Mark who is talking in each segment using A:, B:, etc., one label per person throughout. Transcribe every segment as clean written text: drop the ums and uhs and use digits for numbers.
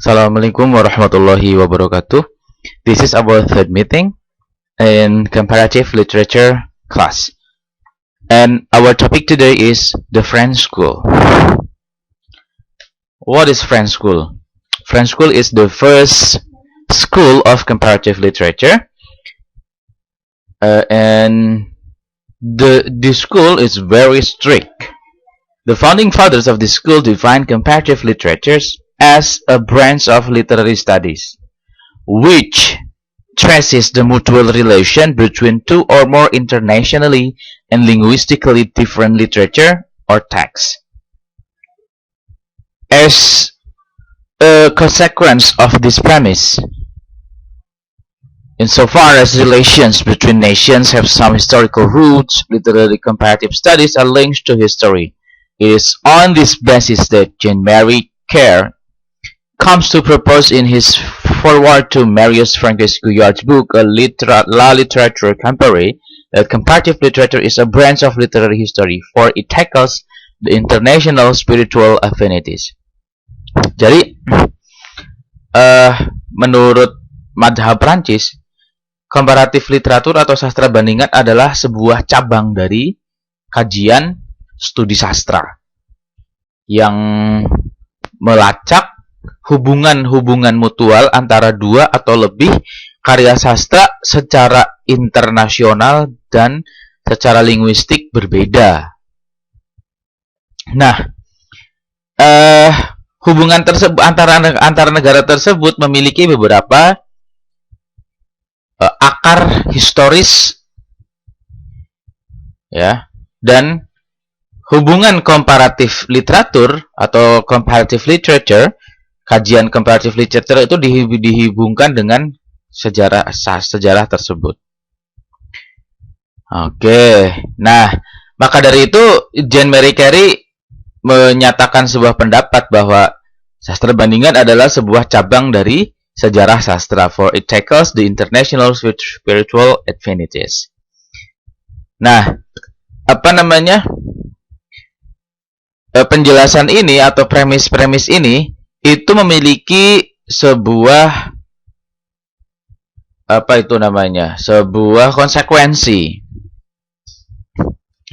A: Assalamualaikum warahmatullahi wabarakatuh. This is our third meeting in comparative literature class. And our topic today is the French school. What is French school? French school is the first school of comparative literature. And the school is very strict. The founding fathers of the school defined comparative literatures as a branch of literary studies, which traces the mutual relation between two or more internationally and linguistically different literature or texts. As a consequence of this premise, insofar as relations between nations have some historical roots, literary comparative studies are linked to history. It is on this basis that Jean-Marie Kerr comes to propose in his foreword to Marius Francis-Guyard's book, La Littérature Comparée, that comparative literature is a branch of literary history, for it tackles the international spiritual affinities. Jadi, menurut madhab Prancis, komparatif literatur atau sastra bandingan adalah sebuah cabang dari kajian studi sastra yang melacak hubungan-hubungan mutual antara dua atau lebih karya sastra secara internasional dan secara linguistik berbeda. Nah, hubungan tersebut antara negara tersebut memiliki beberapa akar historis, ya, dan hubungan komparatif literatur atau comparative literature, kajian comparative literature itu dihubungkan dengan sejarah tersebut. Oke, nah maka dari itu Jean-Marie Kerr menyatakan sebuah pendapat bahwa sastra bandingan adalah sebuah cabang dari sejarah sastra, for it tackles the international spiritual affinities. Nah, penjelasan ini atau premis-premis ini itu memiliki sebuah sebuah konsekuensi.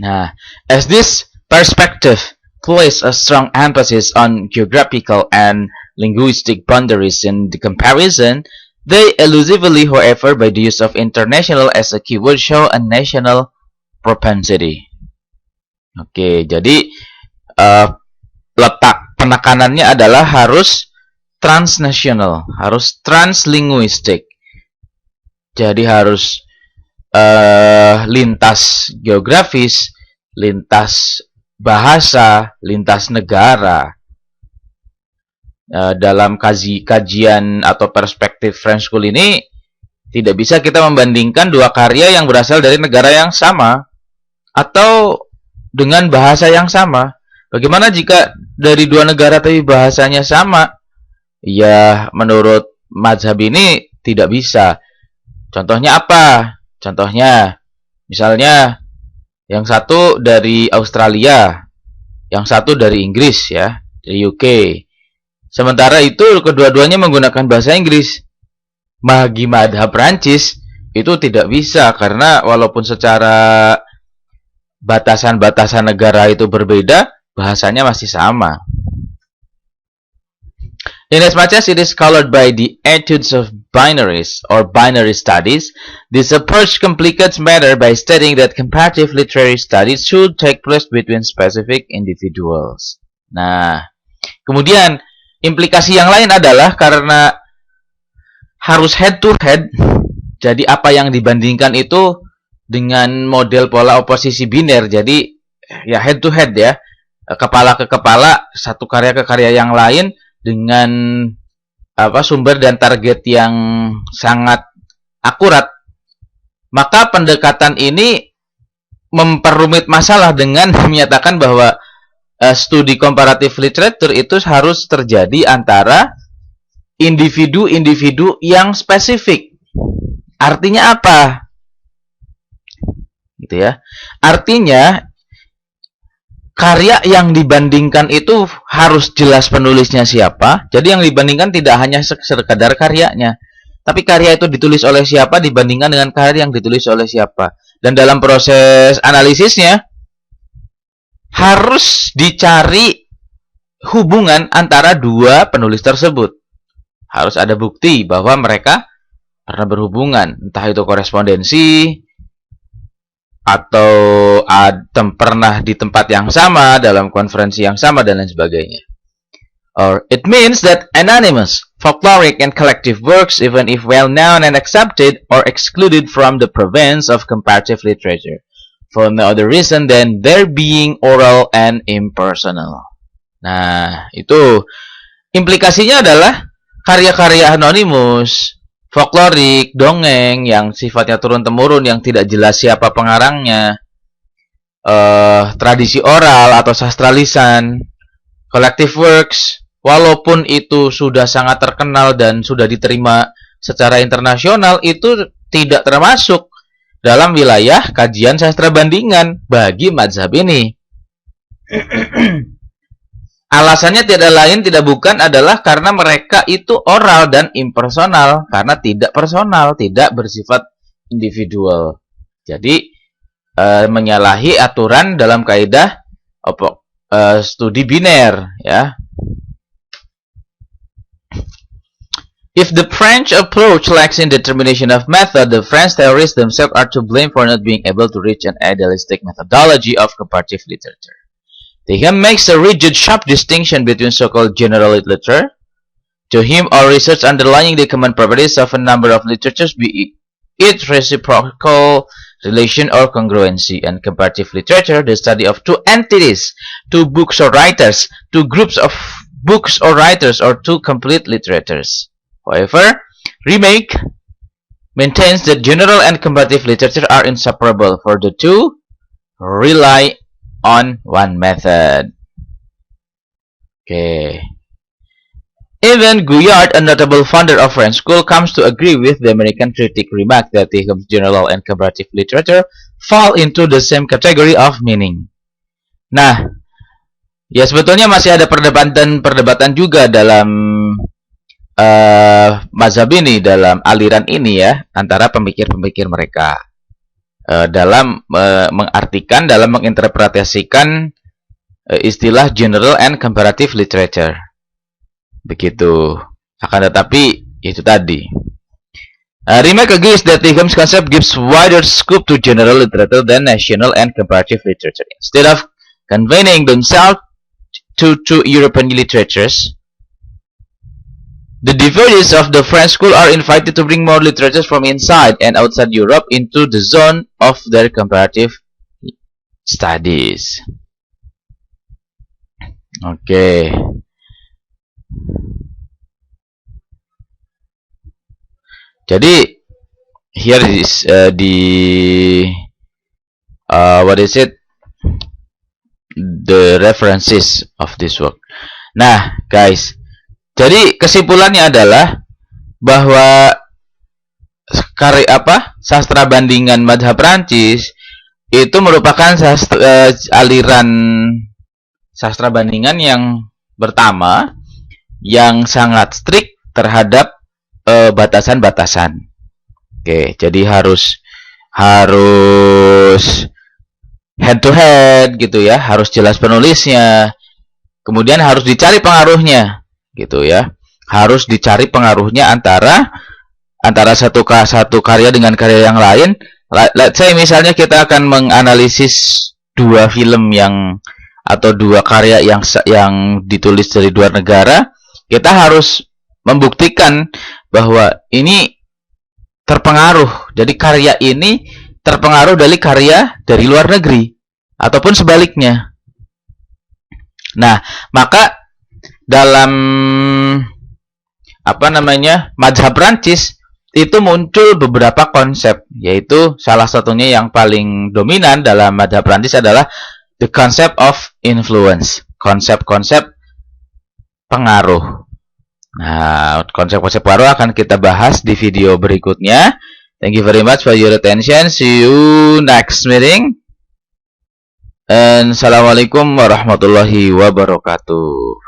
A: Nah, as this perspective place a strong emphasis on geographical and linguistic boundaries in the comparison, they elusively, however, by the use of international as a keyword, show a national propensity. Oke, jadi letak penekanannya adalah harus transnasional, harus translinguistik. Jadi harus lintas geografis, lintas bahasa, lintas negara. Dalam kajian atau perspektif French School ini tidak bisa kita membandingkan dua karya yang berasal dari negara yang sama atau dengan bahasa yang sama. Bagaimana jika dari dua negara tapi bahasanya sama? Ya, menurut mazhab ini tidak bisa. Contohnya apa? Contohnya, misalnya yang satu dari Australia, yang satu dari Inggris, ya, dari UK. Sementara itu kedua-duanya menggunakan bahasa Inggris. Bagi madhab Prancis itu tidak bisa, karena walaupun secara batasan-batasan negara itu berbeda, bahasanya masih sama. Inasmuch as it is colored by the etudes of binaries or binary studies, this approach complicates matter by stating that comparative literary studies should take place between specific individuals. Nah, kemudian implikasi yang lain adalah karena harus head to head, jadi apa yang dibandingkan itu dengan model pola oposisi biner, jadi ya head to head, ya, kepala ke kepala, satu karya ke karya yang lain dengan sumber dan target yang sangat akurat. Maka pendekatan ini memperumit masalah dengan menyatakan bahwa studi komparatif literatur itu harus terjadi antara individu-individu yang spesifik. Artinya apa? Gitu ya. Artinya karya yang dibandingkan itu harus jelas penulisnya siapa. Jadi yang dibandingkan tidak hanya sekadar karyanya, tapi karya itu ditulis oleh siapa dibandingkan dengan karya yang ditulis oleh siapa. Dan dalam proses analisisnya harus dicari hubungan antara dua penulis tersebut. Harus ada bukti bahwa mereka pernah berhubungan, entah itu korespondensi atau pernah di tempat yang sama, dalam konferensi yang sama, dan lain sebagainya. Or it means that anonymous, folkloric, and collective works, even if well known and accepted, are excluded from the province of comparative literature for no other reason than their being oral and impersonal. Nah, itu implikasinya adalah karya-karya anonimus, folklorik, dongeng yang sifatnya turun-temurun, yang tidak jelas siapa pengarangnya, tradisi oral atau sastra lisan, collective works, walaupun itu sudah sangat terkenal dan sudah diterima secara internasional, itu tidak termasuk dalam wilayah kajian sastra bandingan bagi mazhab ini. Alasannya tidak lain tidak bukan adalah karena mereka itu oral dan impersonal, karena tidak personal, tidak bersifat individual. Jadi menyalahi aturan dalam kaidah studi biner, ya. If the French approach lacks in determination of method, the French theorists themselves are to blame for not being able to reach an idealistic methodology of comparative literature. Digham makes a rigid, sharp distinction between so-called general literature. To him, all research underlying the common properties of a number of literatures, be it reciprocal relation or congruency, and comparative literature, the study of two entities, two books or writers, two groups of books or writers, or two complete literatures. However, Remake maintains that general and comparative literature are inseparable, for the two rely on one method. Okay. Even Gouillard, a notable founder of French school, comes to agree with the American critic remark that Digham's general and comparative literature fall into the same category of meaning. Nah, ya sebetulnya masih ada perdebatan juga dalam mazhab ini, dalam aliran ini ya, antara pemikir-pemikir mereka. Dalam mengartikan, dalam menginterpretasikan istilah general and comparative literature. Begitu. Akan tetapi, itu tadi. Remake agrees that Digham's concept gives wider scope to general literature than national and comparative literature. Instead of convening themselves to two European literatures, the devotees of the French school are invited to bring more literatures from inside and outside Europe into the zone of their comparative studies. Okay. Jadi here is the references of this work. Nah, guys, jadi kesimpulannya adalah bahwa sastra bandingan madhab Prancis itu merupakan aliran sastra bandingan yang pertama yang sangat strict terhadap batasan-batasan. Oke, jadi harus head to head gitu ya, harus jelas penulisnya. Kemudian harus dicari pengaruhnya. Gitu ya, harus dicari pengaruhnya antara satu karya dengan karya yang lain. Let's say misalnya kita akan menganalisis dua film atau dua karya yang ditulis dari luar negara, kita harus membuktikan bahwa ini terpengaruh. Jadi karya ini terpengaruh dari karya dari luar negeri ataupun sebaliknya. Nah, maka dalam mazhab Prancis itu muncul beberapa konsep, yaitu salah satunya yang paling dominan dalam mazhab Prancis adalah the concept of influence, konsep-konsep pengaruh. Nah, konsep-konsep pengaruh akan kita bahas di video berikutnya. Thank you very much for your attention. See you next meeting. And Assalamualaikum warahmatullahi wabarakatuh.